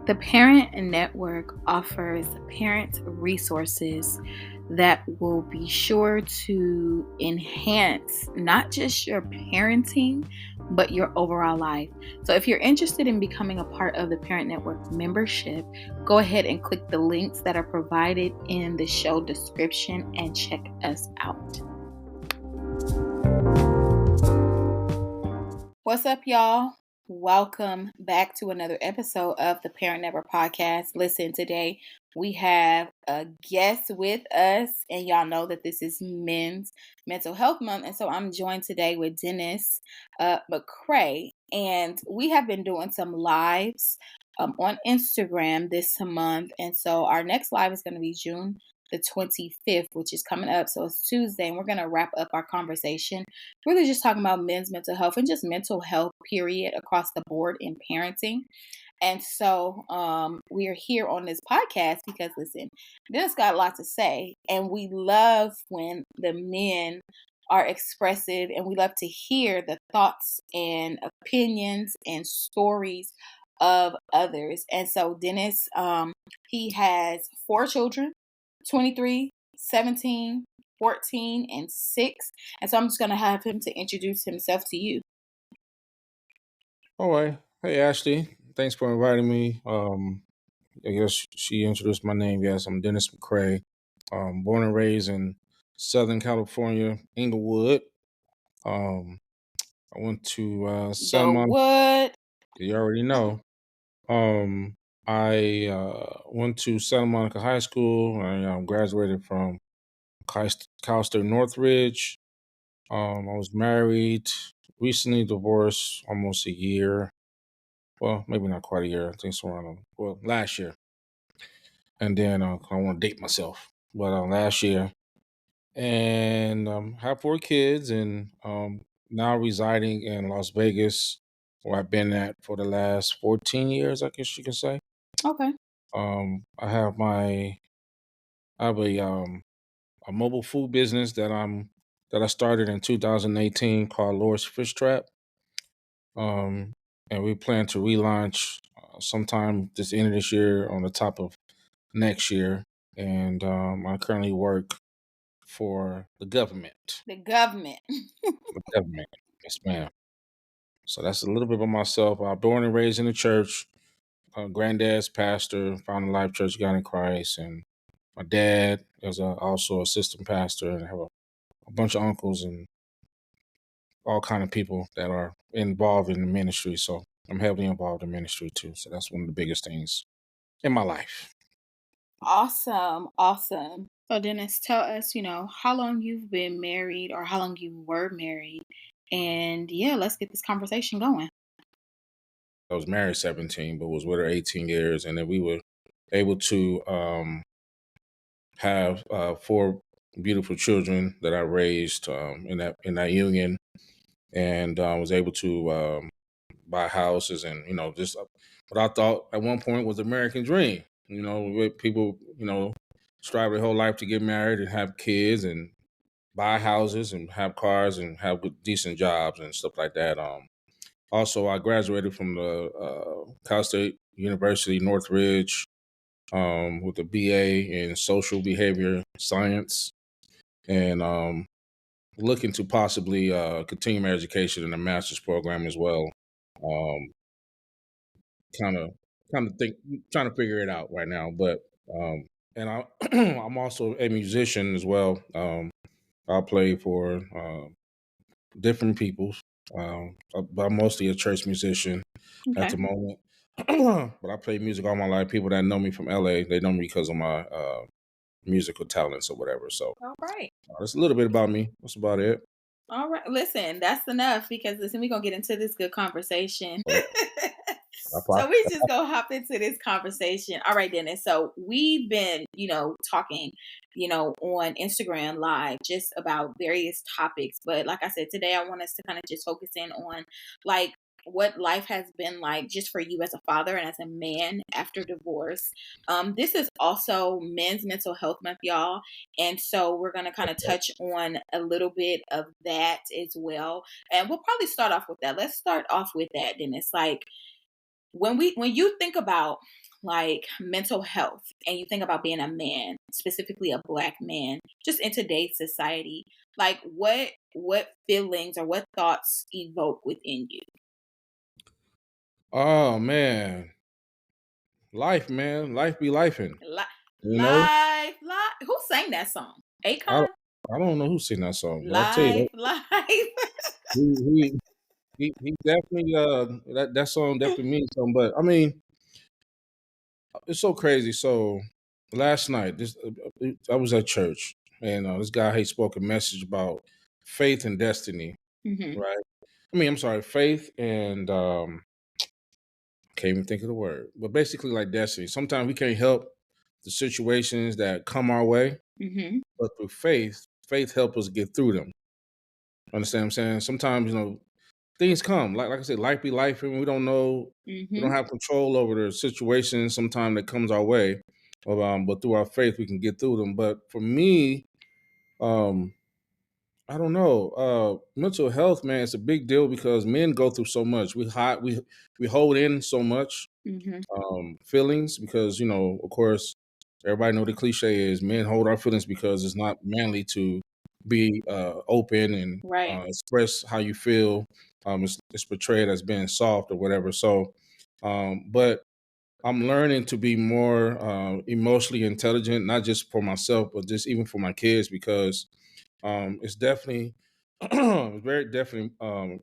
The Parent Network offers parent resources that will be sure to enhance not just your parenting, but your overall life. So, if you're interested in becoming a part of the Parent Network membership, go ahead and click the links that are provided in the show description and check us out. What's up, y'all? Welcome back to another episode of the Parent Network podcast. Listen, today we have a guest with us, and y'all know that this is Men's Mental Health Month, and so I'm joined today with Dennis McCray, and we have been doing some lives on Instagram this month, and so our next live is going to be June the 25th, which is coming up. So it's Tuesday, and we're going to wrap up our conversation really just talking about men's mental health and just mental health, period, across the board in parenting. And so we are here on this podcast because, listen, Dennis got a lot to say, and we love when the men are expressive, and we love to hear the thoughts and opinions and stories of others. And so Dennis, he has 4 children, 23, 17, 14, and 6. And so I'm just going to have him to introduce himself to you. All right. Hey, Ashley. Thanks for inviting me. I guess she introduced my name. Yes, I'm Dennis McCray. Born and raised in Southern California, Inglewood. I went to Selma. What? You already know. I went to Santa Monica High School. I graduated from Cal State Northridge. I was married, recently divorced, almost a year. Well, maybe not quite a year. I think it's around, last year. And then I want to date myself, but last year. And have 4 kids, and now residing in Las Vegas, where I've been at for the last 14 years, I guess you can say. Okay. I have a mobile food business that I started in 2018 called Laura's Fish Trap. And we plan to relaunch sometime this end of this year on the top of next year. And I currently work for the government. The government. The government. Yes, ma'am. So that's a little bit about myself. I was born and raised in the church. Granddad's pastor, founded Life Church of God in Christ, and my dad is also assistant pastor, and I have a bunch of uncles and all kind of people that are involved in the ministry. So I'm heavily involved in ministry too. So that's one of the biggest things in my life. Awesome. Awesome. So Dennis, tell us, how long you've been married or how long you were married. And yeah, let's get this conversation going. I was married 17, but was with her 18 years. And then we were able to have 4 beautiful children that I raised in that union, and was able to buy houses, and just what I thought at one point was the American dream. Where people strive their whole life to get married and have kids and buy houses and have cars and have decent jobs and stuff like that. Also, I graduated from the Cal State University Northridge with a BA in social behavior science, and looking to possibly continue my education in a master's program as well. Um, kind of trying to figure it out right now, but and I'm also a musician as well. I play for different people, but I'm mostly a church musician at the moment. But I play music all my life. People that know me from LA, they know me because of my musical talents or whatever. So All right. that's a little bit about me. That's about it. All right. Listen, that's enough because listen, we're gonna get into this good conversation. So we just gonna hop into this conversation. All right, Dennis. So we've been, talking, on Instagram Live just about various topics. But like I said, today I want us to kind of just focus in on like what life has been like just for you as a father and as a man after divorce. This is also Men's Mental Health Month, y'all. And so we're going to kind of touch on a little bit of that as well. And we'll probably start off with that. Let's start off with that, Dennis. Like when you think about like mental health and you think about being a man, specifically a black man, just in today's society, like what feelings or what thoughts evoke within you? Oh man, life, man, life be lifing. Li- You know, life. Who sang that song? I Akon? I don't know who sing that song, but I tell you, Life. he he he definitely that song definitely means something. But I mean, it's so crazy. So last night, I was at church, and this guy he spoke a message about faith and destiny, Hmm. right? I mean, I'm sorry, faith and can't even think of the word, but basically like destiny. Sometimes we can't help the situations that come our way, Hmm. but through faith, faith help us get through them. Understand what I'm saying? Sometimes things come. Like I said, life be life, and we don't know, we don't Hmm. have control over the situation. Sometimes that comes our way, but through our faith, we can get through them. But for me, um, I don't know. Mental health, man, it's a big deal because men go through so much. We hold in so much Hmm. feelings because of course, everybody know the cliche is men hold our feelings because it's not manly to be open and Right. express how you feel. It's portrayed as being soft or whatever. So, but I'm learning to be more emotionally intelligent, not just for myself, but just even for my kids, because it's definitely very definitely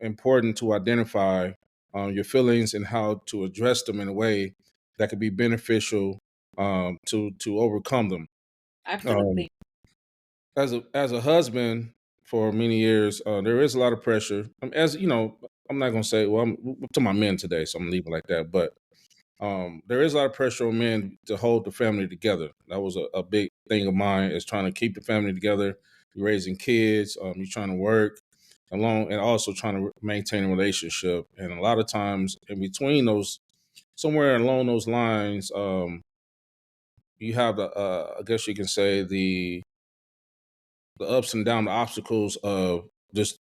important to identify your feelings and how to address them in a way that could be beneficial to overcome them. Um, Absolutely. as a husband for many years, there is a lot of pressure. As you know, I'm not gonna say. Well, I'm to my men today, so I'm leaving like that. But there is a lot of pressure on men to hold the family together. That was a big thing of mine, is trying to keep the family together. You're raising kids, you're trying to work along, and also trying to maintain a relationship. And a lot of times, in between those, somewhere along those lines, you have I guess you can say the ups and down, the obstacles of just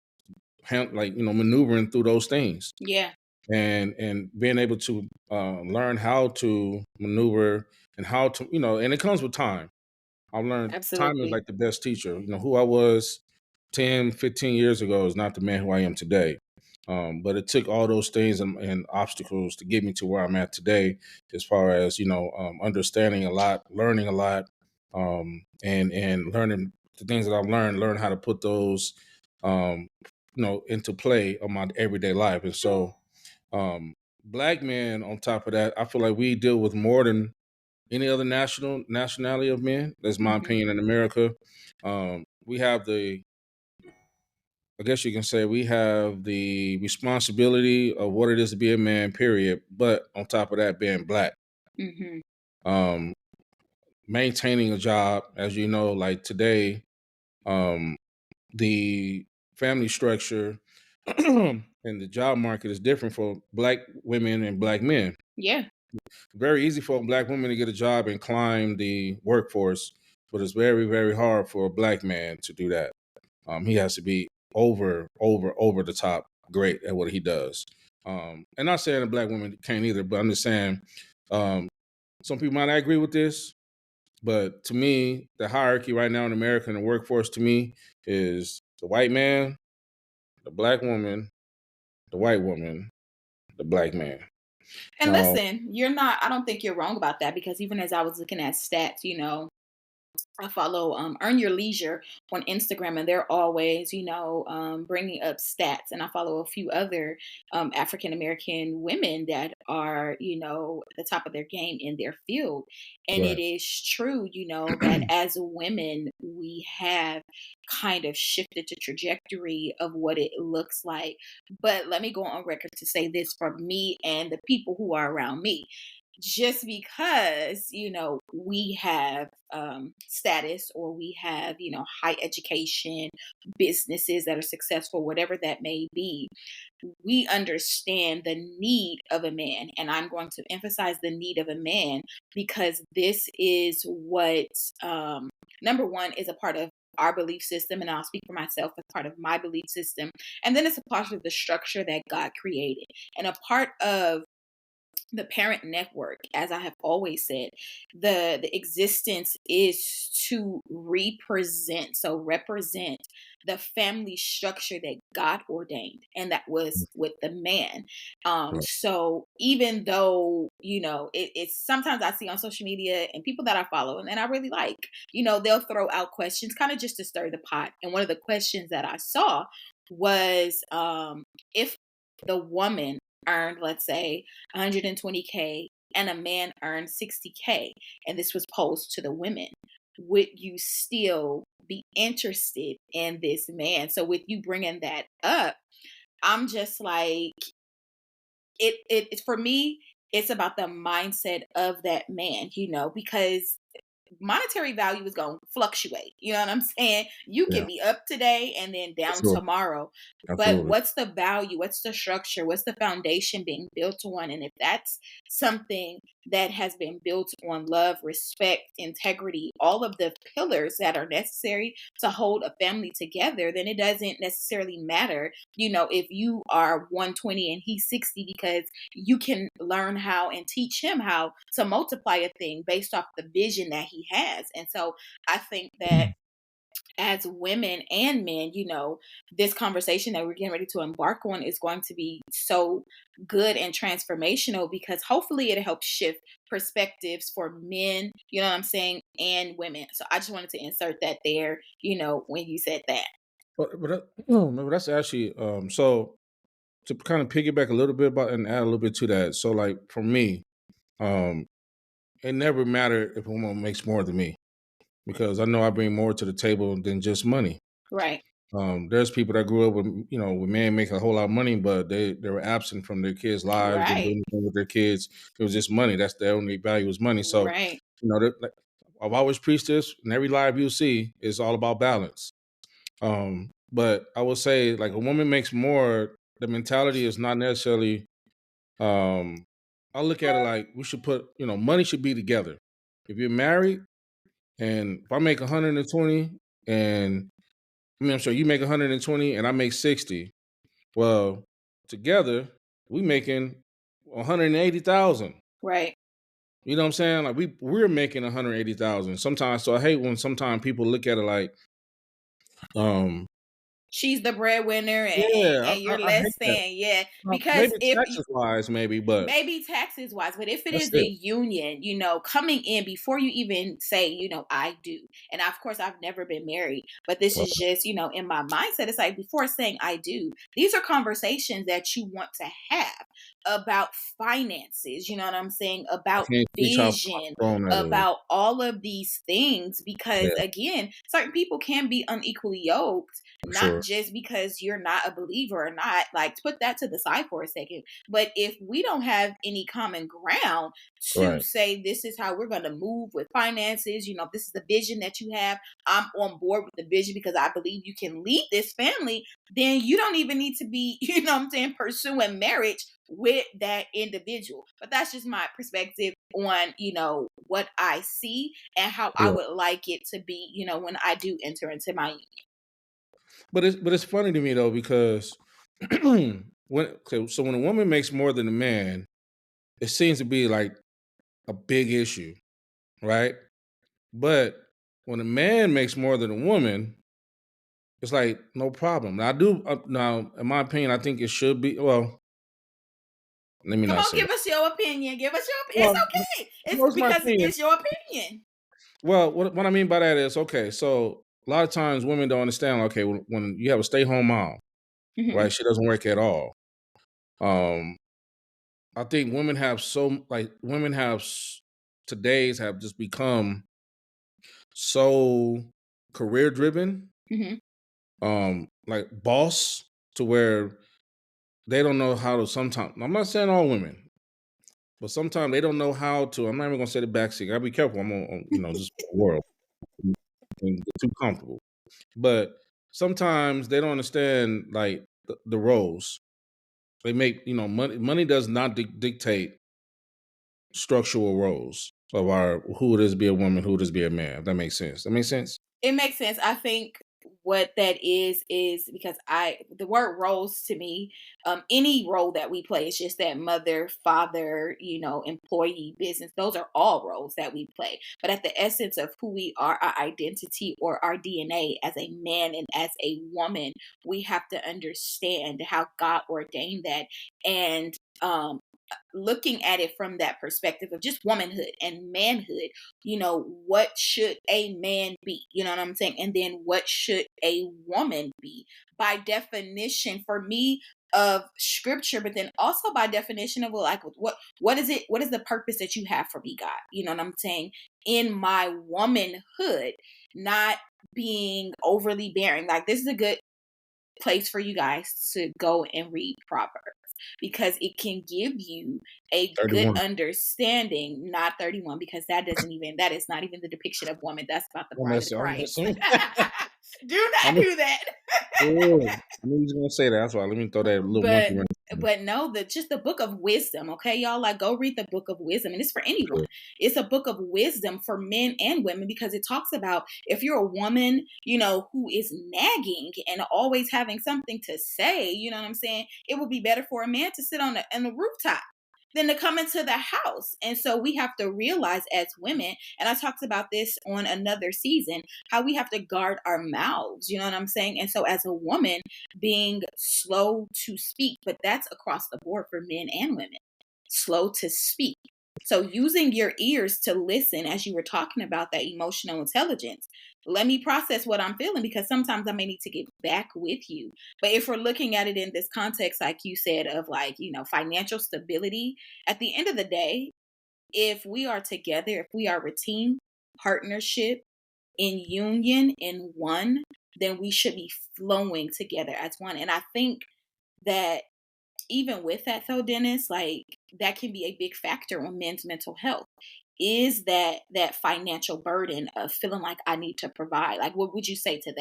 like maneuvering through those things Yeah. and being able to learn how to maneuver and how to and it comes with time. I've learned time is Absolutely. like the best teacher. Who I was 10, 15 years ago is not the man who I am today. But it took all those things and obstacles to get me to where I'm at today, as far as understanding a lot, learning a lot, and learning the things that I've learn how to put those um, into play on my everyday life. And so um, black men, on top of that, I feel like we deal with more than any other nationality of men. That's my Hmm. opinion in America. We have I guess you can say, we have the responsibility of what it is to be a man, period. But on top of that, being black, Hmm. um, maintaining a job, as you know, like today, um, the family structure and the job market is different for black women and black men. Yeah. Very easy for a black woman to get a job and climb the workforce, but it's very, very hard for a black man to do that. He has to be over the top great at what he does. And not saying a black woman can't either, but I'm just saying um, some people might not agree with this. But to me, the hierarchy right now in America in the workforce, to me, is the white man, the black woman, the white woman, the black man. And Now, listen, you're not, I don't think you're wrong about that because even as I was looking at stats, I follow Earn Your Leisure on Instagram, and they're always, bringing up stats. And I follow a few other African American women that are, at the top of their game in their field. And it right. is true, that as women, we have kind of shifted the trajectory of what it looks like. But let me go on record to say this for me and the people who are around me, just because we have status, or we have high education, businesses that are successful, whatever that may be, we understand the need of a man. And I'm going to emphasize the need of a man because this is what, number one, is a part of our belief system. And I'll speak for myself as part of my belief system. And then it's a part of the structure that God created. And a part of the parent network, as I have always said, the existence is to represent the family structure that God ordained, and that was with the man. Right. So even though, it's sometimes I see on social media and people that I follow and I really like, they'll throw out questions kind of just to stir the pot. And one of the questions that I saw was, if the woman earned, let's say, 120K and a man earned 60K, and this was posed to the women, would you still be interested in this man? So with you bringing that up, I'm just like, it's for me, it's about the mindset of that man, because monetary value is going to fluctuate. You know what I'm saying? You can Yeah. be up today and then down Absolutely. tomorrow. But Absolutely. what's the value? What's the structure? What's the foundation being built on? And if that's something that has been built on love, respect, integrity, all of the pillars that are necessary to hold a family together, then it doesn't necessarily matter, if you are 120 and he's 60, because you can learn how and teach him how to multiply a thing based off the vision that he has. And so I think that as women and men, this conversation that we're getting ready to embark on is going to be so good and transformational, because hopefully it helps shift perspectives for men, you know what I'm saying, and women. So I just wanted to insert that there, when you said that. No, that's actually so to kind of piggyback a little bit about and add a little bit to that. So like for me, um, it never mattered if a woman makes more than me because I know I bring more to the table than just money. Right. There's people that grew up with with men making a whole lot of money, but they were absent from their kids' lives, didn't do Right. anything with their kids. It was just money. That's their only value was money. So Right. like, I've always preached this, and every live you see is all about balance. But I will say, like, a woman makes more. The mentality is not necessarily. I look at it like we should put, money should be together. If you're married, and if I make 120, and I'm sorry, you make 120, and I make 60. Well, together we making 180,000. Right. You know what I'm saying? Like we're making 180,000 sometimes. So I hate when sometimes people look at it like, um, She's the breadwinner, yeah, and you're I less hate that. than, yeah, because Maybe if taxes wise, maybe, but maybe taxes wise, but if it that's is a it. union, coming in before you even say, I do. And of course, I've never been married, but this is just, in my mindset, it's like before saying I do, these are conversations that you want to have about finances, you know what I'm saying? I About can't teach how vision, strong that is. about all of these things, Yeah, because again, certain people can be unequally yoked, for not sure. just because you're not a believer or not. Like, put that to the side for a second. But if we don't have any common ground to Right, say this is how we're going to move with finances, this is the vision that you have, I'm on board with the vision because I believe you can lead this family, then you don't even need to be, what I'm saying, pursuing marriage with that individual. But that's just my perspective on, what I see and how I yeah. would like it to be, when I do enter into my union. But it's funny to me though because so when a woman makes more than a man, it seems to be like a big issue, right? But when a man makes more than a woman, it's like no problem. Now I do now, in my opinion, I think it should be. Well, let me Come not on, say give that. us your opinion. Give us your. It's Well, okay. It's no, it's my because opinion. it's your opinion. Well, what I mean by that is okay. So a lot of times women don't understand. Okay, when you have a stay home mom, Hmm. right? She doesn't work at all. Um, I think women have today's have just become so career driven, Hmm. like boss to where they don't know how to sometimes. I'm not saying all women, but sometimes they don't know how to. I'm not even gonna say the backseat. I gotta be careful. I'm on just the world and get too comfortable. But sometimes they don't understand like the roles. They make money. Money does not dictate structural roles of our who it is to be a woman, who it is to be a man. If that makes sense. That makes sense. It makes sense. I think what that is because the word roles to me, any role that we play is just that mother, father, employee, business. Those are all roles that we play. But at the essence of who we are, our identity or our DNA as a man and as a woman, we have to understand how God ordained that. And looking at it from that perspective of just womanhood and manhood, what should a man be? You know what I'm saying? And then what should a woman be? By definition, for me, of scripture, but then also by definition of like what is it? What is the purpose that you have for me, God? You know what I'm saying? In my womanhood, not being overly bearing. Like this is a good place for you guys to go and read Proverbs because it can give you a good 31. understanding. Not 31, because that is not even the depiction of woman. That's about the I'm bride of messing. I'm Christ. messing. Do I not knew, do that. I knew he was gonna say that. That's why. Let me throw that little but monkey wrench. but no, just the book of wisdom, okay, y'all, like go read the book of wisdom, and it's for anyone. It's a book of wisdom for men and women because it talks about if you're a woman, who is nagging and always having something to say, you know what I'm saying, it would be better for a man to sit on the rooftop than to come into the house. And so we have to realize as women, and I talked about this on another season, how we have to guard our mouths, you know what I'm saying? And so as a woman, being slow to speak, but that's across the board for men and women, slow to speak. So using your ears to listen, as you were talking about that emotional intelligence, let me process what I'm feeling because sometimes I may need to get back with you. But if we're looking at it in this context, like you said, of like, financial stability, at the end of the day, if we are together, if we are a team, partnership, in union, in one, then we should be flowing together as one. And I think that even with that though, Dennis, like that can be a big factor on men's mental health. Is that financial burden of feeling like I need to provide? Like, what would you say to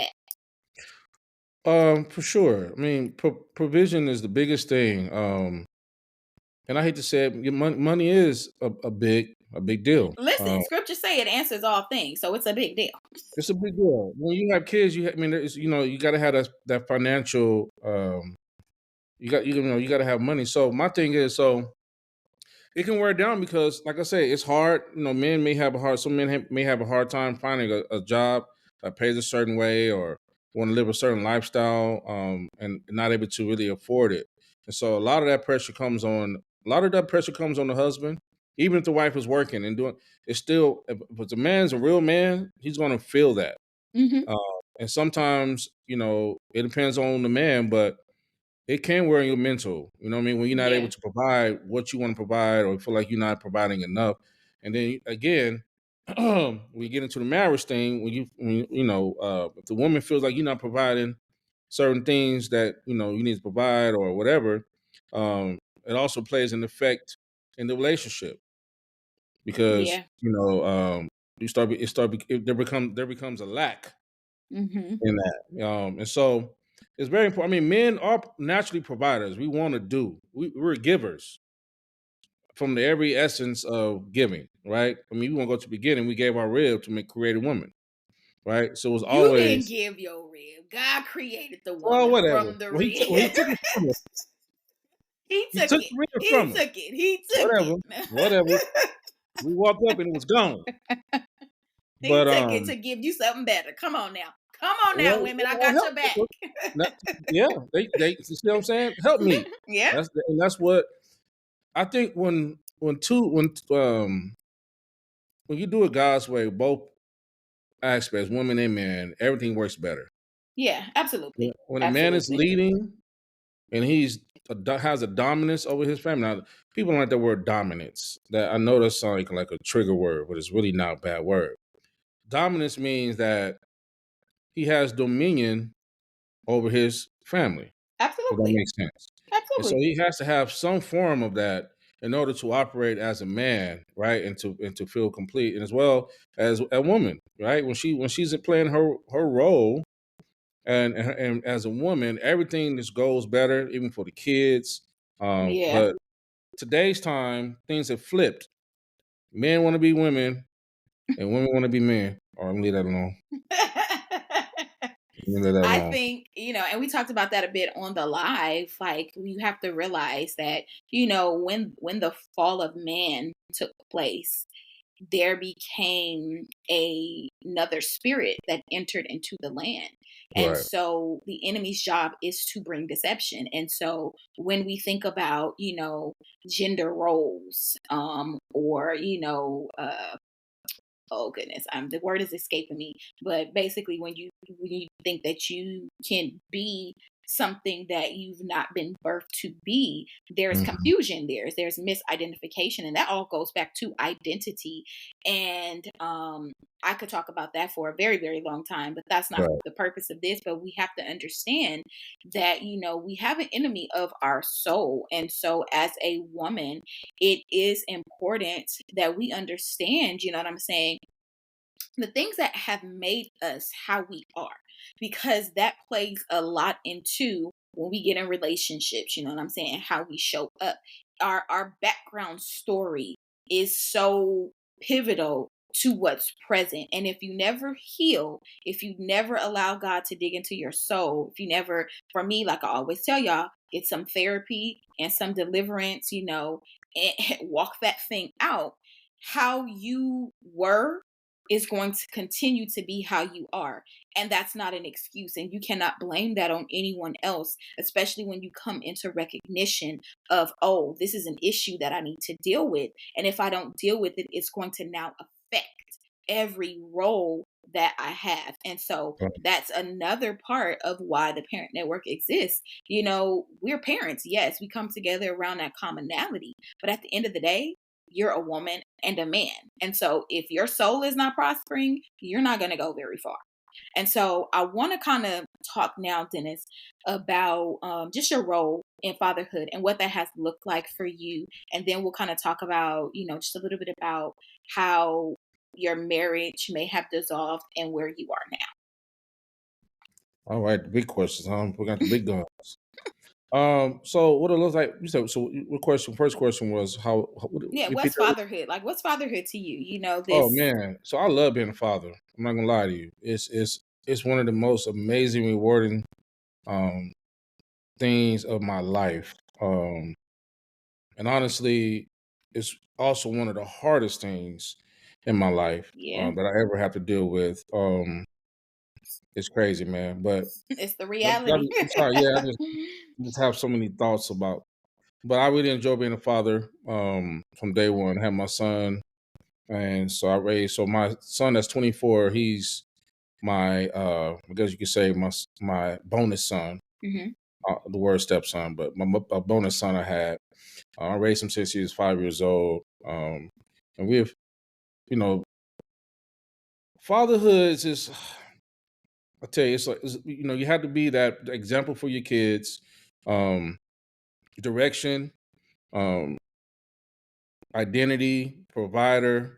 that? For sure. I mean, provision is the biggest thing. And I hate to say it, money is a big deal. Listen, scriptures say it answers all things, so it's a big deal. It's a big deal. When you have kids, I mean, you got to have that financial. You got to have money. So my thing is, so it can wear down because, like I say, it's hard. Men may have a hard. Some men may have a hard time finding a job that pays a certain way or want to live a certain lifestyle, and not able to really afford it. And so a lot of that pressure comes on. A lot of that pressure comes on the husband, even if the wife is working and doing. It's still, if the man's a real man, he's going to feel that. Mm-hmm. And sometimes, it depends on the man, but it can wear on your mental. You know what I mean? When you're not able Yeah. to provide what you want to provide or feel like you're not providing enough. And then again, we get into the marriage thing, if the woman feels like you're not providing certain things that, you need to provide or whatever, it also plays an effect in the relationship because, Yeah. there becomes a lack Mm-hmm. in that. And so it's very important. I mean, men are naturally providers. We want to do. We're givers from the every essence of giving, right? I mean, we want to go to the beginning. We gave our rib to create a woman, right? So it was You didn't always, give your rib. God created the well, woman whatever. from the Well, rib. he took it from us. He He took took it. the rib He from us. took it. He took Whatever, it. whatever. We walked up and it was gone. He But took it to give you something better. Come on now. Come on now, well, women. I got your help. back. Not, yeah, they you see what I'm saying? Help me. Yeah. That's what I think when you do it God's way, both aspects, women and men, everything works better. Yeah, absolutely. When a man is Absolutely. leading and has a dominance over his family, now people don't like the word dominance. That I know that sounds like a trigger word, but it's really not a bad word. Dominance means that he has dominion over his family. If that Absolutely. makes sense. And so Absolutely. he has to have some form of that in order to operate as a man, right? And to feel complete, and as well as a woman, right? When she's playing her role, and as a woman, everything just goes better, even for the kids. Yeah. But today's time, things have flipped. Men want to be women, and women want to be men. Or I'm gonna leave that alone. You live that I long. think, and we talked about that a bit on the live. Like, you have to realize that, when the fall of man took place, there became another spirit that entered into the land. And Right. so the enemy's job is to bring deception. And so when we think about, gender roles, or, oh goodness, the word is escaping me, but basically when you think that you can be something that you've not been birthed to be, there's Mhm. confusion, there's misidentification, and that all goes back to identity. And I could talk about that for a very, very long time, but that's not Right. the purpose of this. But we have to understand that, we have an enemy of our soul. And so as a woman, it is important that we understand, you know what I'm saying, the things that have made us how we are, because that plays a lot into when we get in relationships, you know what I'm saying, how we show up. Our background story is so pivotal to what's present. And if you never heal, if you never allow God to dig into your soul, if you never, for me, like I always tell y'all, get some therapy and some deliverance, and walk that thing out, how you were is going to continue to be how you are. And that's not an excuse. And you cannot blame that on anyone else, especially when you come into recognition of, oh, this is an issue that I need to deal with. And if I don't deal with it, it's going to now affect every role that I have. And so Right. that's another part of why the Parent Network exists. We're parents. Yes, we come together around that commonality. But at the end of the day, you're a woman and a man. And so if your soul is not prospering, you're not going to go very far. And so I want to kind of talk now, Dennis, about just your role in fatherhood and what that has looked like for you. And then we'll kind of talk about, just a little bit about how your marriage may have dissolved and where you are now. All right. The big questions. We got the big guns. So what it looks like? You said. So what question? First question was how what, Yeah, repeat what's that. fatherhood? Like, what's fatherhood to you? Oh This. man. So I love being a father. I'm not gonna lie to you. It's one of the most amazing, rewarding um things of my life. And honestly, it's also one of the hardest things in my life Yeah, that I ever have to deal with. It's crazy, man. it's the But reality. I'm sorry. Yeah, just have so many thoughts about. But I really enjoy being a father from day one. I had my son, and so I raised. So my son that's 24, he's my I guess you could say my bonus son. Hmm. The word stepson, but my bonus son I had. I raised him since he was 5 years old. And we've, you know, fatherhood is just, I tell you, you have to be that example for your kids, um, direction, um, identity, provider,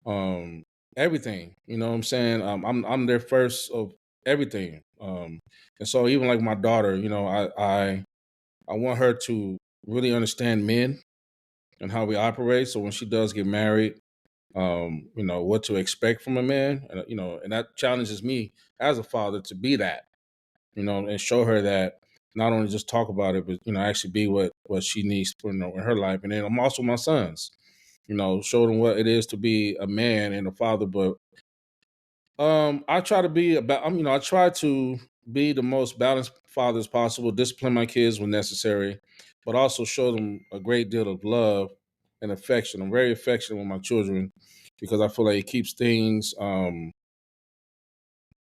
um, everything. You know what I'm saying? I'm their first of everything. And so even like my daughter, I want her to really understand men and how we operate. So when she does get married, what to expect from a man, and and that challenges me as a father to be that, and show her that not only just talk about it, but actually be what she needs for in her life. And then I'm also my sons, show them what it is to be a man and a father. But I try to be about, I try to be the most balanced father as possible, discipline my kids when necessary, but also show them a great deal of love and affection. I'm very affectionate with my children because I feel like it keeps things,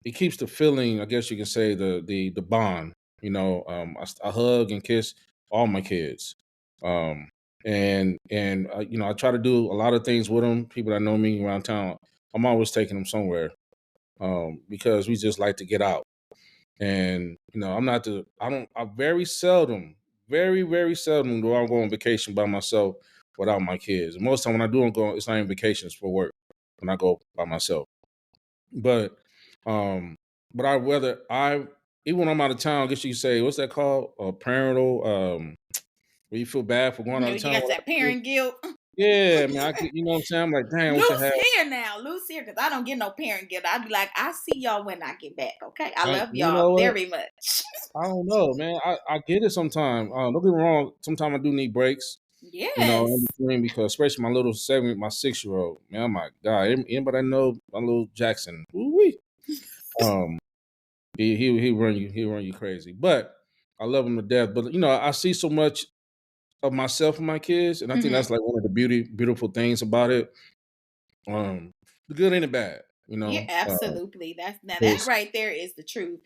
it keeps the feeling, I guess you can say the bond. I hug and kiss all my kids, um, and I try to do a lot of things with them. People that know me around town, I'm always taking them somewhere because we just like to get out. And I very seldom, very very seldom do I go on vacation by myself without my kids. Most time when I do go, it's not even vacations for work. When I go by myself, but um, but I whether I even when I'm out of town, I guess you could say what's that called? Parental. Where you feel bad for going out of You town got with that parent guilt. Yeah, man, I get, you know what I'm saying? I'm like, "Dang, I wish I Loose had." here now, loose here, because I don't get no parent gift. I'd be like, I see y'all when I get back. Okay, I love You know y'all what? very much. I don't know, man. I get it sometimes. Don't get me wrong. Sometimes I do need breaks, in Yes. between because especially my 6-year-old, man, oh my God. Anybody know my little Jackson? Woo-wee. Um, he run you crazy. But I love him to death. But I see so much of myself in my kids, and I think Hmm. that's like one of the beautiful things about it. The good and the bad, Yeah, absolutely. That's now that 'cause- right there is the truth.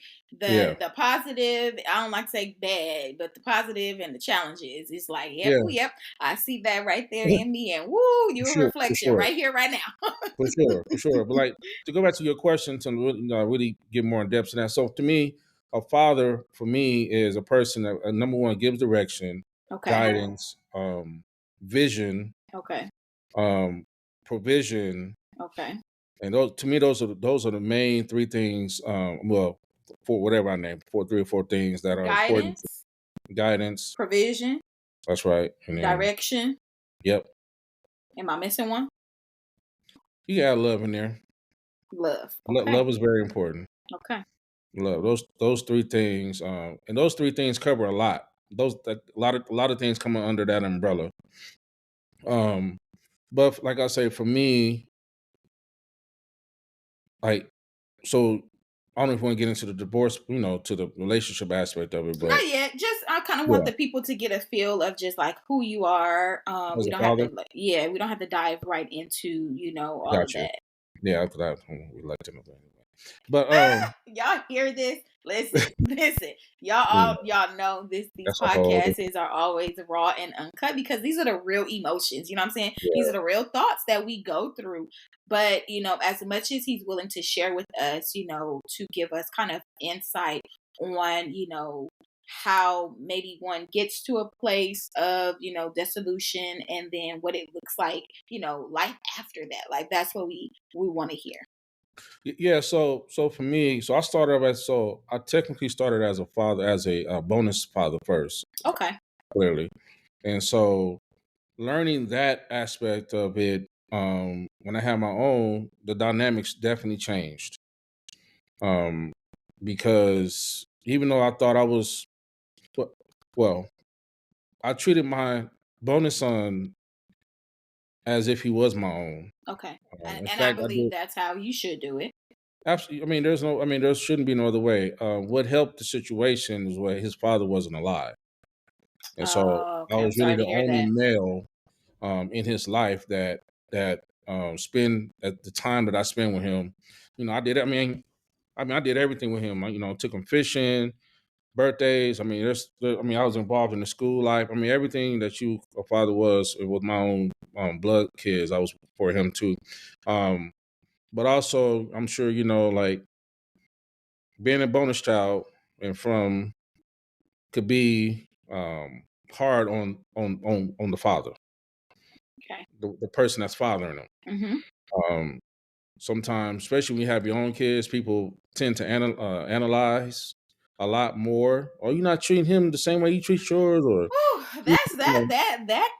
yeah, The positive, I don't like to say bad, but the positive and the challenges. It's like, yep, yeah, yep, I see that right there in me, and woo, for you a sure, for reflection sure. right here, right now. For sure, for sure. But like to go back to your question to really, really get more in depth in that. So to me, a father for me is a person that number one gives direction, Okay. guidance, vision, Okay. um, provision, Okay. and those to me those are the main three things. Well, for whatever I name, for three or four things that are important. Guidance, Guidance. provision, That's right. And then direction. yep, Am I missing one? you got love in there. Love. Okay. Love is very important. Okay. Love those three things, and those three things cover a lot. A lot of things come under that umbrella. Um, but like I say, for me, like so, I don't know if we want to get into the divorce, to the relationship aspect of it, but Not yet. Just I kind of want yeah, the people to get a feel of just like who you are. as We a don't have father, to, yeah, we don't have to dive right into all of got you. that. Yeah, after that, we let them know anyway. But Y'all hear this? Listen, listen. Y'all mm, y'all know this. These that's a whole podcasts are always raw and uncut because these are the real emotions. You know what I'm saying? These are yeah, the real thoughts that we go through. But as much as he's willing to share with us, to give us kind of insight on, how maybe one gets to a place of, dissolution and then what it looks like, life after that. Like that's what we want to hear. yeah. So for me, so I technically started as a father, as a bonus father first, Okay. clearly, and so learning that aspect of it, when I had my own, the dynamics definitely changed. Um, because even though I thought I was, well, well, I treated my bonus son as if he was my own. Okay. And, In and I fact, I believe did that's how you should do it. absolutely. I mean, there shouldn't be no other way. What helped the situation is what his father wasn't alive, and so Oh, I okay. I'm was really sorry to the hear only that. male in his life that spend at the time that I spent with him. I did. I did everything with him. Took him fishing, birthdays. I was involved in the school life. Everything that a father was with my own blood kids. I was for him too. Um, but also, I'm sure like being a bonus child and from could be hard on the father, Okay. the person that's fathering them. Hmm. Um, Sometimes, especially when you have your own kids, people tend to analyze a lot more. Or you're not treating him the same way you treat yours, or Whew, you that's know,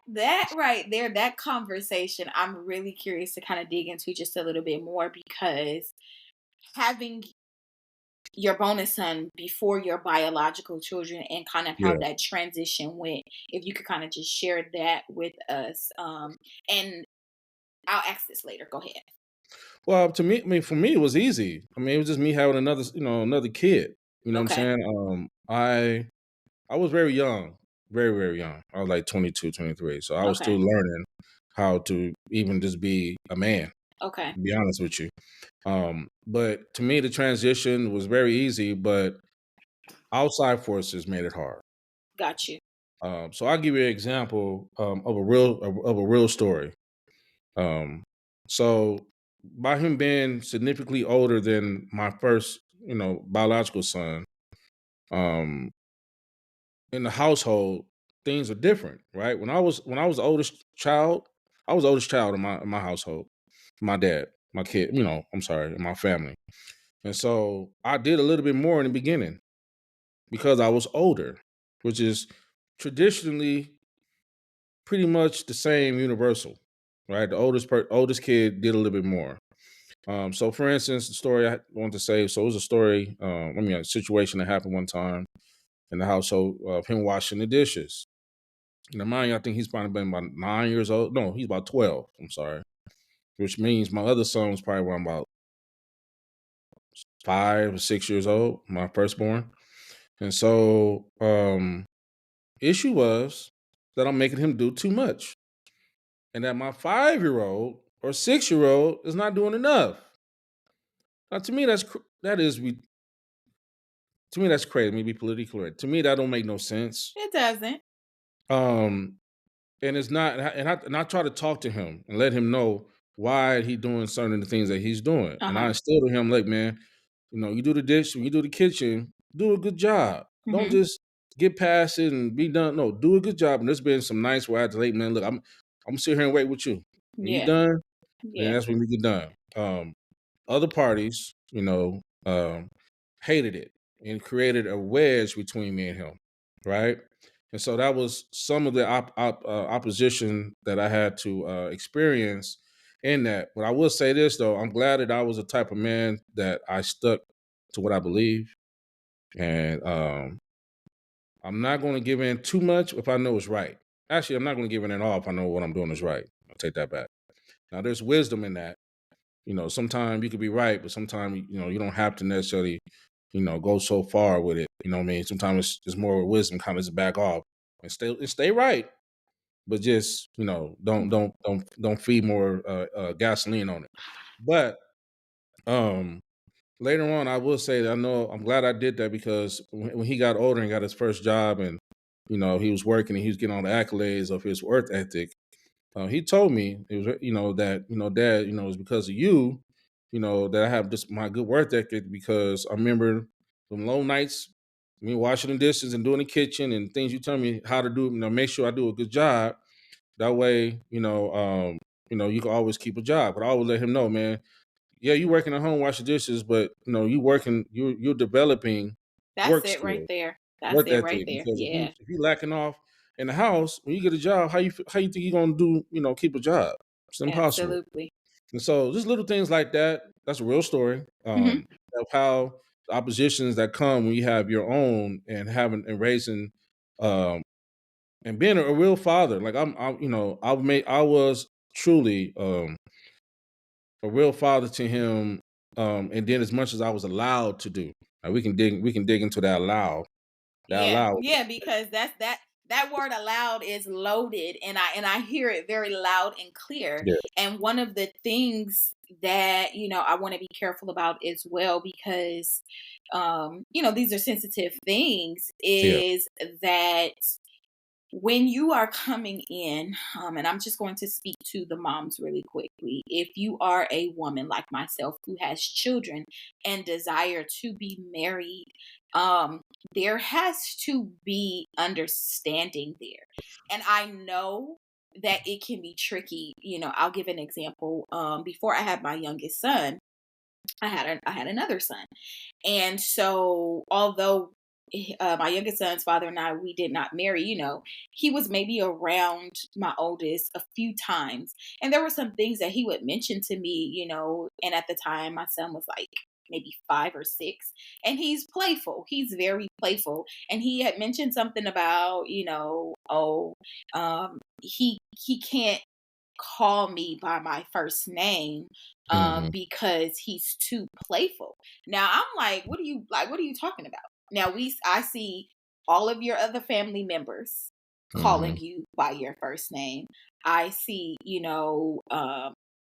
that right there. That conversation, I'm really curious to kind of dig into just a little bit more because having your bonus son before your biological children and kind of how yeah. that transition went. If you could kind of just share that with us, and I'll ask this later. Go ahead. Well, to me, for me, it was easy. It was just me having another kid. You know what I'm Okay. saying? I was very young, very, very young. I was like 22, 23. So I was still Okay. learning how to even just be a man, Okay. to be honest with you. But to me, the transition was very easy, but outside forces made it hard. Got you. So I'll give you an example of a real story. Um, so by him being significantly older than my first, biological son, um, in the household, things are different, right? When I was the oldest child, I was the oldest child in my household. My dad, my kid, I'm sorry, in my family. And so I did a little bit more in the beginning because I was older, which is traditionally pretty much the same universal. right? The oldest kid did a little bit more. So for instance, the story I want to say, so it was a story, a situation that happened one time in the household of him washing the dishes. Now, mind you, I think he's probably been about 9 years old. No, he's about 12. I'm sorry. Which means my other son was probably around about 5 or 6 years old, my firstborn. And so, issue was that I'm making him do too much, and that my 5-year-old or 6-year-old is not doing enough. Now, to me, to me that's crazy. Let me be politically correct. To me, that don't make no sense. It doesn't. Um, and it's not. And I try to talk to him and let him know why he doing certain of the things that he's doing. And I Uh-huh. instill to him, like, man, you do the dish, when you do the kitchen, do a good job. Don't Mhm. just get past it and be done. No, do a good job. And there's been some nights where I had to, like, man, look, I'm gonna sit here and wait with you. When you Yeah. done, then Yeah. that's when we get done. Other parties, hated it and created a wedge between me and him, right? And so that was some of the opposition that I had to experience in that. But I will say this though, I'm glad that I was the type of man that I stuck to what I believe, and I'm not going to give in too much if I know it's right. Actually, I'm not going to give in at all if I know what I'm doing is right. I'll take that back. Now, there's wisdom in that. Sometimes you could be right, but sometimes you don't have to necessarily go so far with it. You know what I mean? Sometimes it's just more wisdom, kind of just back off and stay right, but just don't feed more gasoline on it. But um, later on, I will say that I'm glad I did that, because when he got older and got his first job, and he was working and he was getting all the accolades of his work ethic. He told me it was, that Dad, it's because of you, that I have this my good work ethic, because I remember the long nights, me washing the dishes and doing the kitchen and things you tell me how to do, make sure I do a good job. That way, you can always keep a job. But I always let him know, man, yeah, you working at home, wash the dishes, but you're developing That's work it right skills, there. That's work it right ethic. there. Because if you Yeah. if you lacking off in the house, when you get a job, how you think you're gonna do? Keep a job? It's impossible. Absolutely. And so just little things like that. That's a real story Mhm. of how the oppositions that come when you have your own, and having and raising um, and being a real father. Like I was truly a real father to him, and then as much as I was allowed to do. We can dig into that allow. That Yeah, allow. yeah, because that word aloud is loaded, and I hear it very loud and clear. Yeah, And one of the things that I want to be careful about as well, because these are sensitive things, yeah. is that when you are coming in, and I'm just going to speak to the moms really quickly. If you are a woman like myself who has children and desire to be married, um, there has to be understanding there. And I know that it can be tricky. I'll give an example. Before I had my youngest son, I had another son, and so, although my youngest son's father and I, we did not marry, he was maybe around my oldest a few times. And there were some things that he would mention to me, and at the time, my son was like maybe 5 or 6. And he's playful. He's very playful. And he had mentioned something about, he can't call me by my first name Hmm. because he's too playful. Now I'm like, what are you talking about? Now I see all of your other family members calling Hmm. you by your first name. I see,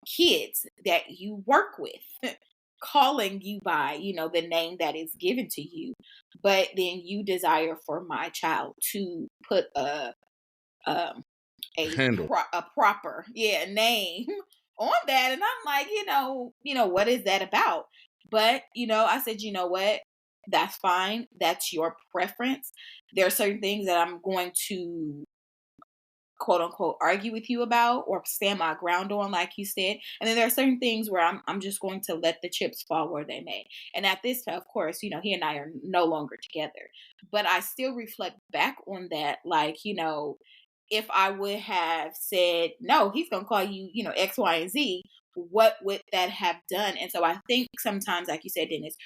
kids that you work with calling you by, the name that is given to you. But then you desire for my child to put um Handle. a proper name on that, and I'm like, what is that about? But I said, you know what, that's fine, that's your preference. There are certain things that I'm going to quote unquote argue with you about or stand my ground on, like you said. And then there are certain things where I'm just going to let the chips fall where they may. And at this time, of course, he and I are no longer together, but I still reflect back on that, like, if I would have said, no, he's going to call you, X, Y, and Z, what would that have done? And so I think sometimes, like you said, Dennis,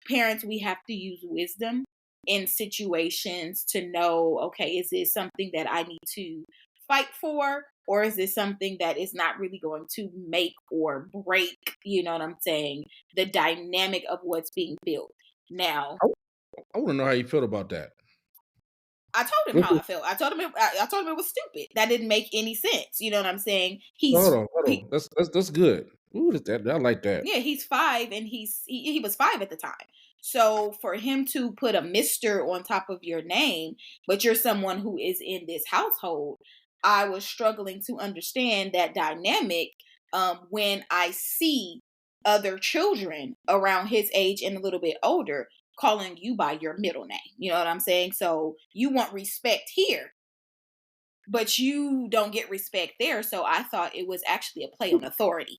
parents, we have to use wisdom in situations to know, okay, is this something that I need to fight for? Or is this something that is not really going to make or break, you know what I'm saying, the dynamic of what's being built? Now, I want to know how you feel about that. I told him how I felt. I told him it was stupid. That didn't make any sense. You know what I'm saying? Hold on. That's good. Ooh, I like that. Yeah, he's 5 and he was 5 at the time. So for him to put a Mister on top of your name, but you're someone who is in this household, I was struggling to understand that dynamic when I see other children around his age and a little bit older calling you by your middle name. You know what I'm saying? So you want respect here, but you don't get respect there. So I thought it was actually a play on authority.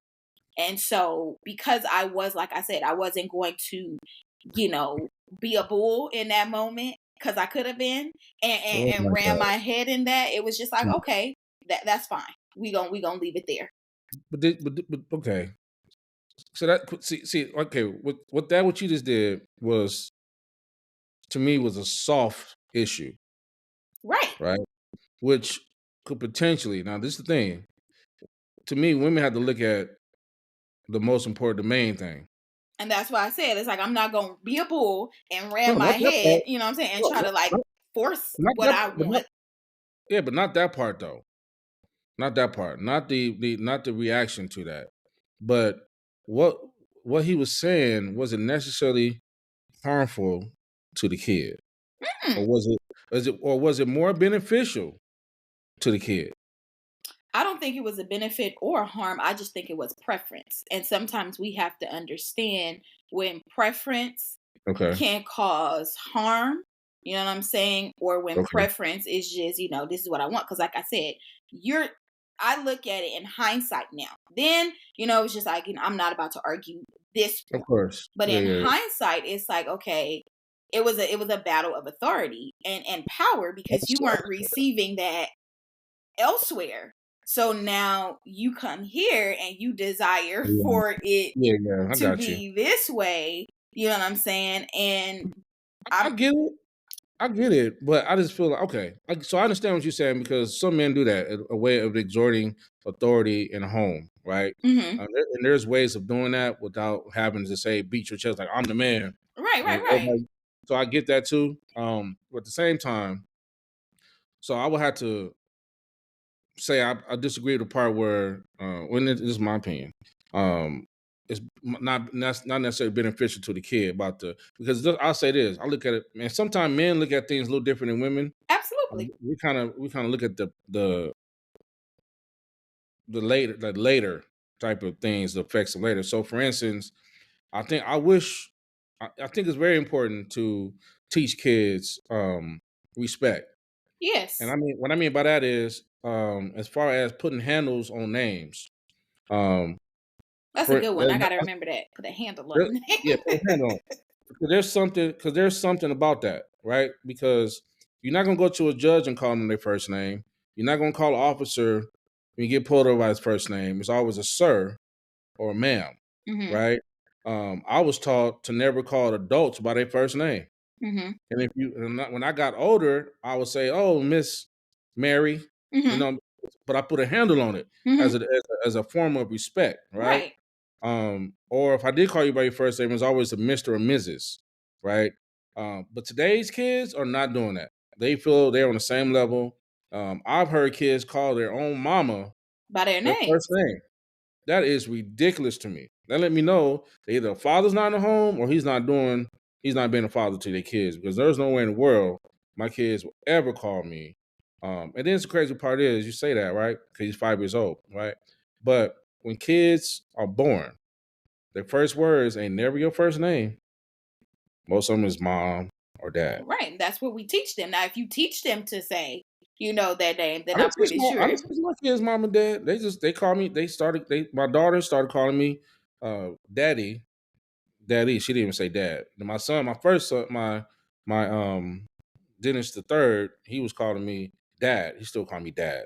And so, because I was, like I said, I wasn't going to, you know, be a bull in that moment because I could have been Oh and my ran God. my head in that. It was just like, Mm. okay, that's fine. We gonna leave it there. But okay. So that see okay. What you just did was, to me, was a soft issue, Right. right? Which could potentially, now this is the thing. To me, women have to look at the most important, the main thing. And that's why I said it's like I'm not gonna be a bull and ram No, my not that head, part. you know what I'm saying, and No, try to like not, force not what that. I But not, want. yeah, but not that part though. Not that part. Not the reaction to that. But what what he was saying wasn't necessarily harmful to the kid, or Mm. was it more beneficial to the kid? I don't think it was a benefit or a harm. I just think it was preference. And sometimes we have to understand when preference Okay. can cause harm, you know what I'm saying? Or when Okay. preference is just, this is what I want. Because, like I said, I look at it in hindsight now. Then, it's just like, I'm not about to argue this Of point. course. But Yeah, in yeah. hindsight, it's like, okay, it was a battle of authority and power because you weren't receiving that elsewhere. So now you come here and you desire Yeah, for it yeah, yeah. I to got you. be this way. You know what I'm saying? And I I'm get it. I get it, but I just feel like, okay. So I understand what you're saying, because some men do that, a way of exerting authority in a home, right? mhm. And there's ways of doing that without having to say, beat your chest, like I'm the man, Right, right, and right. everybody. So I get that too. But at the same time, so I would have to say I disagree with the part where, when this is my opinion, um, it's not necessarily beneficial to the kid about because I'll say this, I look at it, man. Sometimes men look at things a little different than women. Absolutely. We kind of look at the later type of things, the effects of later. So, for instance, I think it's very important to teach kids respect. And Yes. what I mean by that is, as far as putting handles on names. Um, That's a for good one. I gotta remember that. Put a handle on there, the yeah, put a name. handle on. Because there's something about that, right? Because you're not gonna go to a judge and call them their first name. You're not gonna call an officer when you get pulled over by his first name. It's always a sir or a ma'am, Mhm. right? I was taught to never call adults by their first name. Mhm. And when I got older, I would say, "Oh, Miss Mary," you Mhm. know, but I put a handle on it Mhm. as a form of respect, right? Right. Or if I did call you by your first name, it's always a Mister or Mrs., right? But today's kids are not doing that. They feel they're on the same level. I've heard kids call their own mama By their their name. first name. That is ridiculous to me. That let me know that either a father's not in the home, or he's not being a father to their kids, because there's no way in the world my kids will ever call me. And then the crazy part is, you say that, right? Because he's 5 years old, right? But when kids are born, their first words ain't never your first name. Most of them is mom or dad. Right. That's what we teach them. Now, if you teach them to say, their name, then I I'm didn't teach pretty my I sure. didn't teach my kids mom and dad. They call me. My daughter started calling me daddy. Daddy. She didn't even say dad. Then my first son, my Dennis the third, he was calling me dad. He still call me dad.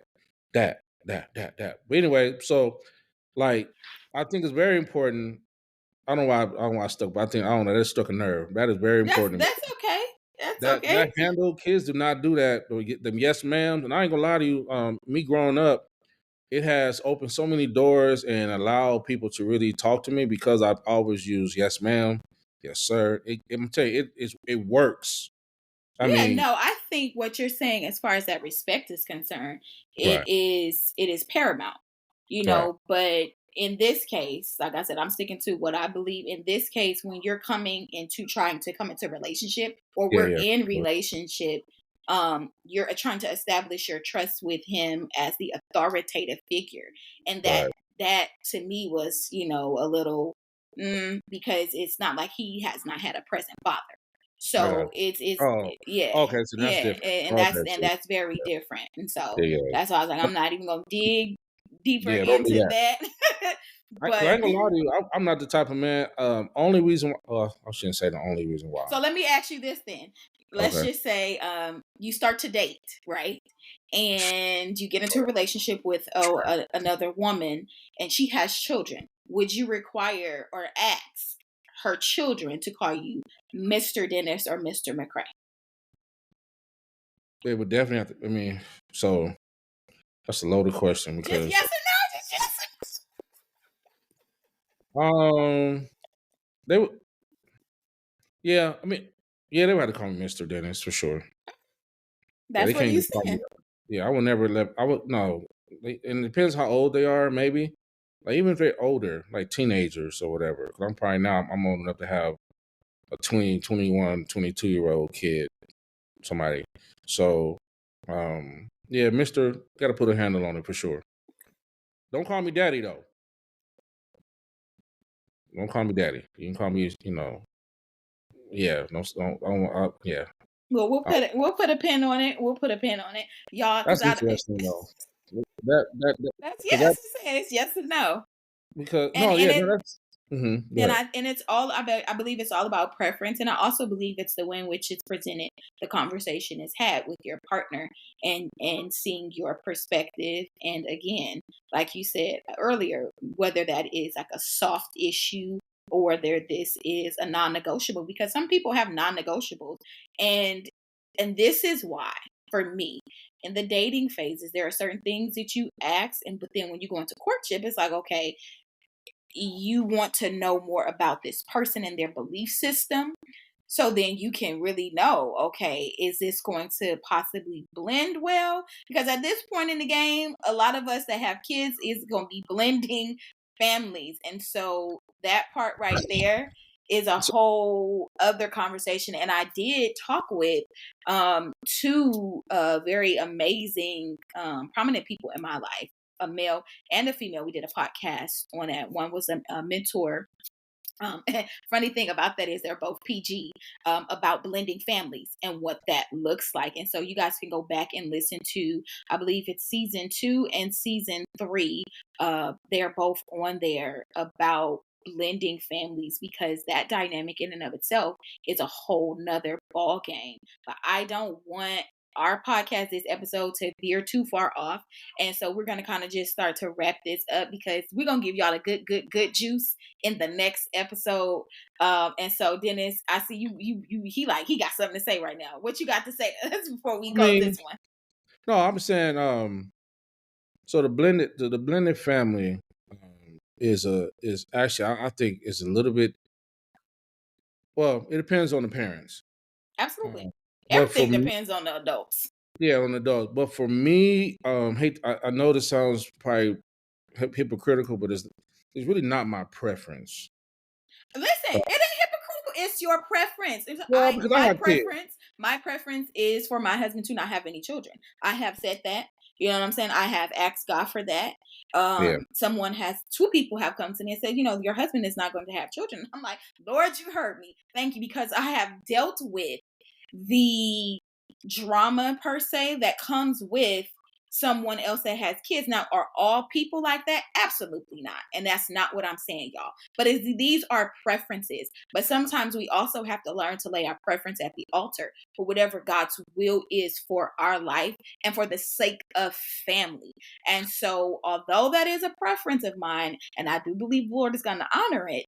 Dad. But anyway, so like I think it's very important. I don't know why I stuck, but I don't know, that struck a nerve. That is very important to me. That's okay. That's That okay. handle, kids do not do that. Or get them yes ma'am. And I ain't gonna lie to you, me growing up, it has opened so many doors and allowed people to really talk to me because I've always used yes ma'am, yes sir. I'm telling you, it works. I Yeah, mean, no, I think what you're saying as far as that respect is concerned, right, it is paramount. right, But in this case, like I said, I'm sticking to what I believe. In this case, when you're coming into trying to come into a relationship, or yeah, we're yeah, in sure. relationship, you're trying to establish your trust with him as the authoritative figure. And Right, that to me was, a little because it's not like he has not had a present father. I got So you. it's Oh, yeah, okay, so that's yeah, different. and Okay, so that's very different. And so yeah, yeah, that's why I was like, I'm not even gonna dig deeper yeah. Don't do into that. that. Cause I But ain't gonna lie to you. I'm not the type of man. Only reason. I shouldn't say the only reason why. so let me ask you this then. Let's Okay. just say you start to date, right? And you get into a relationship with another woman, and she has children. Would you require or ask her children to call you Mr. Dennis or Mr. McCray? They would definitely have to. I mean, so that's a loaded question Just because yes or no? Just yes. um they would, yeah. I mean, yeah, they would have to call me Mr. Dennis for sure. Yeah, That's they what can't you just call me. said. Yeah, I would never let. I would no. And it depends how old they are. Maybe like even if they're older, like teenagers or whatever. Because I'm probably now I'm old enough to have a 20, 21, 22 year old kid, somebody. So, yeah, Mister, got to put a handle on it for sure. Don't call me daddy though. Don't call me daddy. You can call me, yeah. Yeah. Well, Uh, we'll put a pin on it. We'll put a pin on it, y'all, because that's I interesting though. That that's because that yes, it's yes and no, because and no, and yeah, it no, that's go ahead. and it's all about. I believe it's all about preference, and I also believe it's the way in which it's presented. The conversation is had with your partner, and seeing your perspective, and again, like you said earlier, whether that is like a soft issue or whether this is a non-negotiable, because some people have non-negotiables, and this is why for me in the dating phases there are certain things that you ask, and but then when you go into courtship it's like, okay, you want to know more about this person and their belief system. So then you can really know, okay, is this going to possibly blend well? Because at this point in the game, a lot of us that have kids is going to be blending families. And so that part right there is a So, whole other conversation. And I did talk with two very amazing, prominent people in my life, a male and a female. We did a podcast on that. One was a mentor. Funny thing about that is they're both PG, about blending families and what that looks like. And so you guys can go back and listen to, I believe it's season 2 and season 3. They're both on there about blending families, because that dynamic in and of itself is a whole nother ball game. But I don't want our podcast, this episode, to veer too far off. And so we're going to kind of just start to wrap this up, because we're going to give y'all a good juice in the next episode. And so Dennis, I see he got something to say right now. What you got to say to us before we I close mean, this one? no, I'm saying, so the blended family is actually I think is a little bit. Well, it depends on the parents. Absolutely. Um, but for Everything me, depends on the adults. yeah, on adults. But for me, I know this sounds probably hypocritical, but it's really not my preference. Listen, it ain't hypocritical. It's your preference. Well, because I have kids. My preference is for my husband to not have any children. I have said that. You know what I'm saying? I have asked God for that. Yeah. Two people have come to me and said, your husband is not going to have children. I'm like, Lord, you heard me. Thank you, because I have dealt with the drama per se that comes with someone else that has kids. Now, are all people like that? Absolutely not. And that's not what I'm saying, y'all. But these are preferences. But sometimes we also have to learn to lay our preference at the altar for whatever God's will is for our life and for the sake of family. And so, although that is a preference of mine, and I do believe the Lord is going to honor it,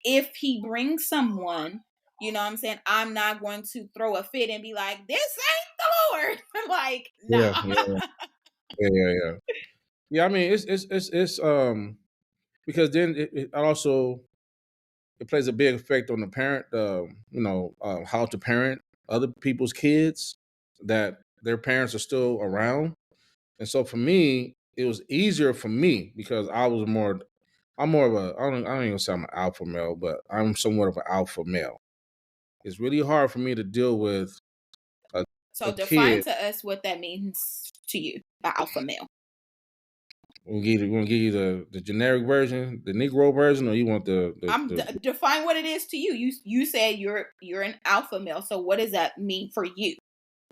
if He brings someone, you know what I'm saying, I'm not going to throw a fit and be like, this ain't the Lord. Like, Yeah, nah. yeah, yeah. Yeah, I mean, it's because then it also it plays a big effect on the parent, how to parent other people's kids that their parents are still around. And so for me, it was easier for me because I'm more of a, I don't even say I'm an alpha male, but I'm somewhat of an alpha male. It's really hard for me to deal with a, So a define kid. to us what that means to you by alpha male. We're gonna give you the generic version, the Negro version, or you want the Define what it is to you. You said you're an alpha male. So what does that mean for you?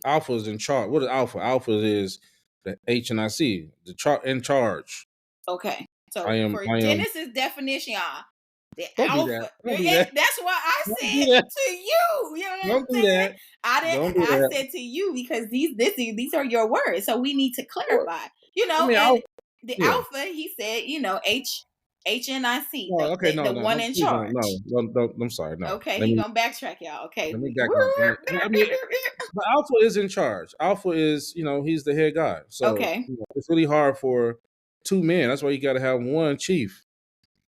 alphas in charge? What is alpha? Alpha is the HNIC, the chart in charge. Okay. I So am. for I am. Genesis definition, y'all, the Don't do that. alpha. Don't do that. That's why I Don't do said that. to you. You know what I'm Don't do saying? that. I Don't didn't. do I that. said to you because these are your words. So we need to Well, clarify. I mean, And the yeah. alpha, he said, HNIC, No, okay, the no, one in please don't, charge. no, I'm sorry, no. Okay, he gonna backtrack, y'all. Okay. Let me back up. I mean, but Alpha is in charge. Alpha is, he's the head guy. So Okay. it's really hard for two men. That's why you got to have one chief.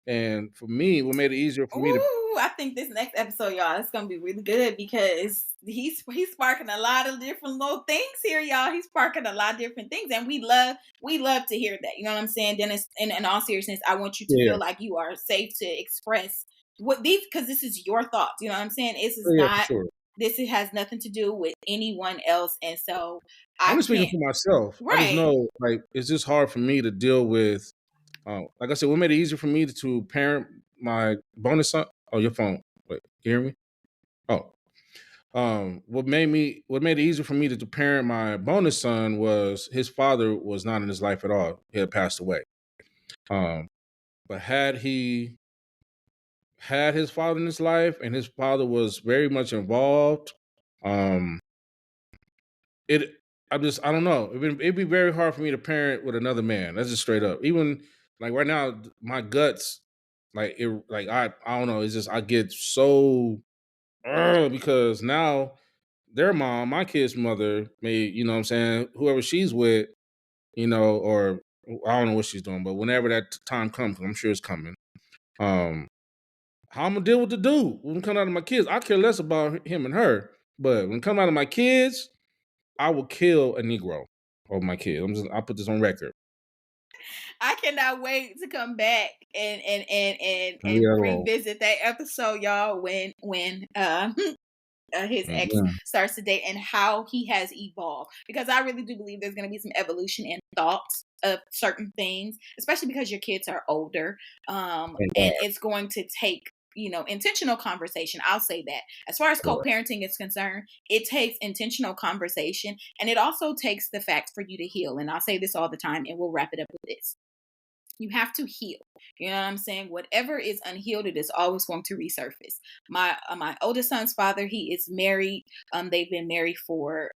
And for me, what made it easier for me to Ooh, I think this next episode, y'all, it's gonna be really good because he's sparking a lot of different little things here, y'all. He's sparking a lot of different things, and we love to hear that. You know what I'm saying, Dennis? In all seriousness, I want you to yeah, feel like you are safe to express what these, because this is your thoughts. You know what I'm saying? This is yeah, for not. sure. This has nothing to do with anyone else, and so I'm I just speaking can't. for myself. I just Right. know, like, it's just hard for me to deal with. Like I said, what made it easier for me to parent my bonus son? Oh, your phone. Wait, you hear me? Oh, what made it easier for me to parent my bonus son was his father was not in his life at all. He had passed away. But had he had his father in his life and his father was very much involved, um, it I don't know. It'd be very hard for me to parent with another man. That's just straight up. Even like right now, my guts, I don't know. It's just I get so because now their mom, my kid's mother, may, what I'm saying, whoever she's with, or I don't know what she's doing, but whenever that time comes, I'm sure it's coming. How I'm gonna deal with the dude when it comes out of my kids? I care less about him and her, but when it comes out of my kids, I will kill a Negro over my kid. I'll put this on record. I cannot wait to come back and Yeah, revisit that episode, y'all. When his ex mm-hmm. starts to date and how he has evolved, because I really do believe there's going to be some evolution in thoughts of certain things, especially because your kids are older, and it's going to take intentional conversation. I'll say that as far as co-parenting is concerned, it takes intentional conversation, and it also takes the fact for you to heal. And I'll say this all the time, and we'll wrap it up with this: you have to heal. You know what I'm saying? Whatever is unhealed, it is always going to resurface. My oldest son's father, he is married. They've been married for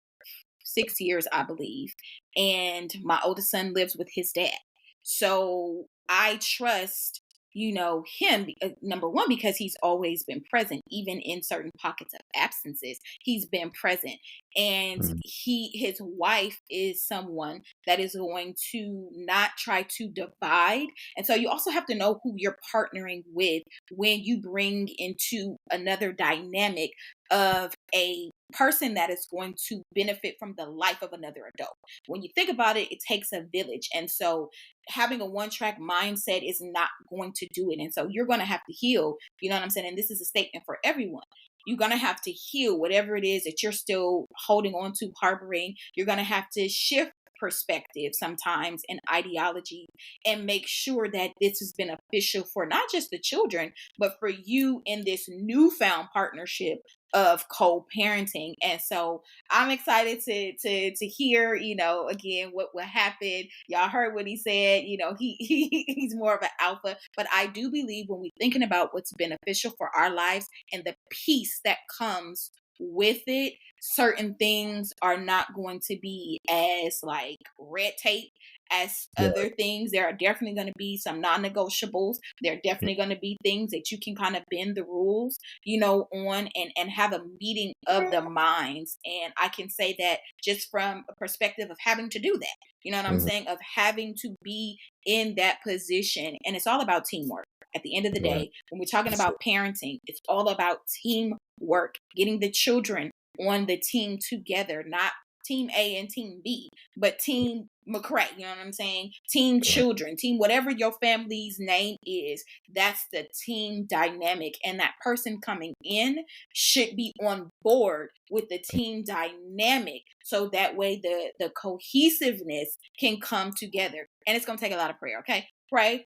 6 years, I believe, and my oldest son lives with his dad. So I trust him, number one, because he's always been present, even in certain pockets of absences. He's been present, and his wife is someone that is going to not try to divide. And so you also have to know who you're partnering with when you bring into another dynamic of a person that is going to benefit from the life of another adult. When you think about it, it takes a village. And so having a one-track mindset is not going to do it. And so you're going to have to heal, you know what I'm saying? And this is a statement for everyone. You're going to have to heal whatever it is that you're still holding on to, harboring. You're going to have to shift perspective sometimes and ideology and make sure that this is beneficial for not just the children, but for you in this newfound partnership of co-parenting. And so I'm excited to hear, again, what happened. Y'all heard what he said. He's more of an alpha, but I do believe when we're thinking about what's beneficial for our lives and the peace that comes with it, certain things are not going to be as like red tape as other things. There are definitely going to be some non-negotiables. There are definitely going to be things that you can kind of bend the rules, on and have a meeting of the minds. And I can say that just from a perspective of having to do that, you know what I'm saying, of having to be in that position. And it's all about teamwork. At the end of the day, when we're talking about parenting, it's all about teamwork, getting the children on the team together, not team A and team B, but team McCray, you know what I'm saying? Team children, team, whatever your family's name is, that's the team dynamic. And that person coming in should be on board with the team dynamic. So that way the cohesiveness can come together. And it's going to take a lot of prayer, okay? Pray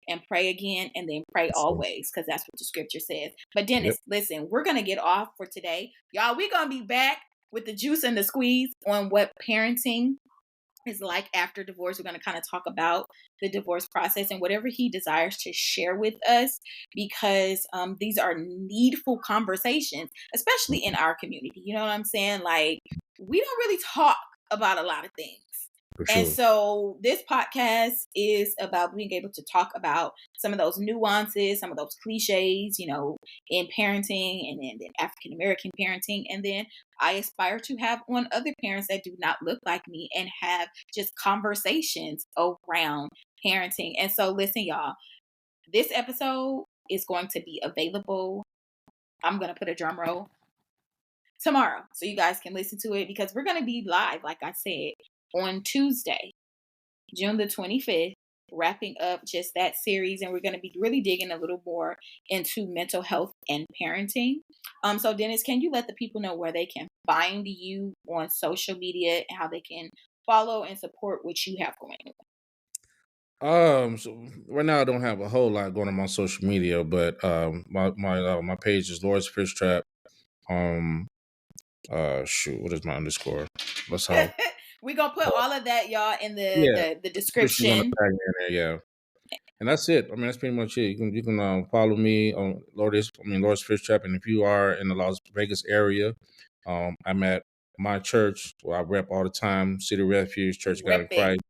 and pray again, and then pray always, because that's what the scripture says. But Dennis, listen, we're going to get off for today. Y'all, we're going to be back with the juice and the squeeze on what parenting is like after divorce. We're going to kind of talk about the divorce process and whatever he desires to share with us, because these are needful conversations, especially in our community. You know what I'm saying? Like, we don't really talk about a lot of things. And so this podcast is about being able to talk about some of those nuances, some of those cliches, in parenting and then African-American parenting. And then I aspire to have on other parents that do not look like me and have just conversations around parenting. And so listen, y'all, this episode is going to be available. I'm going to put a drum roll tomorrow so you guys can listen to it, because we're going to be live, like I said, on Tuesday, June the 25th, wrapping up just that series. And we're going to be really digging a little more into mental health and parenting. So Dennis, can you let the people know where they can find you on social media and how they can follow and support what you have going on? So right now I don't have a whole lot going on my social media, but my page is Lord's Fish Trap. What is my underscore? Let's hope. We're going to put all of that, y'all, in the description. And that's it. I mean, that's pretty much it. You can follow me on Lord's Fish Trap. And if you are in the Las Vegas area, I'm at my church where I rep all the time, City Refuge Church of God in Christ.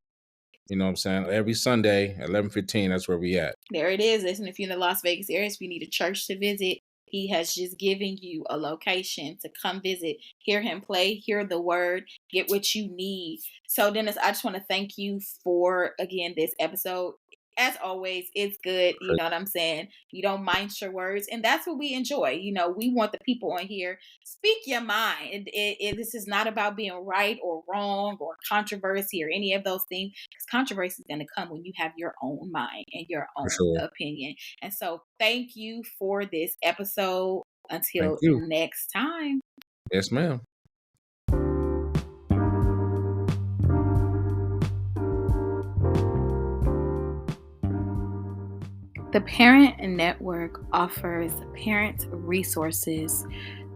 You know what I'm saying? Every Sunday at 11:15, that's where we at. There it is. Listen, if you're in the Las Vegas area, if you need a church to visit, he has just given you a location to come visit, hear him play, hear the word, get what you need. So Dennis, I just want to thank you for, again, this episode. As always, it's good. You know what I'm saying? You don't mind your words. And that's what we enjoy. We want the people on here. Speak your mind. This is not about being right or wrong or controversy or any of those things. Because controversy is going to come when you have your own mind and your own opinion. And so thank you for this episode. Until next time. Yes, ma'am. The Parent Network offers parent resources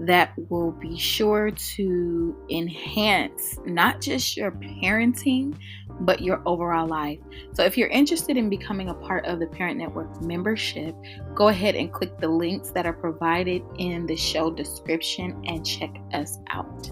that will be sure to enhance not just your parenting, but your overall life. So if you're interested in becoming a part of the Parent Network membership, go ahead and click the links that are provided in the show description and check us out.